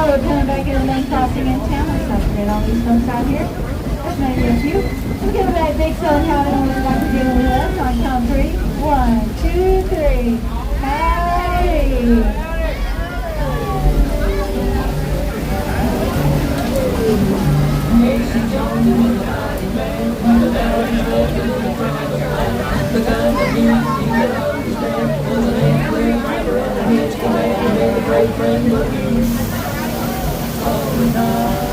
we're coming back in the main crossing in town. Let's not forget all these folks out here. That's maybe a few. We'll give it that big son having on the back of the left on count three. 1, 2, 3. Howdy. All the time.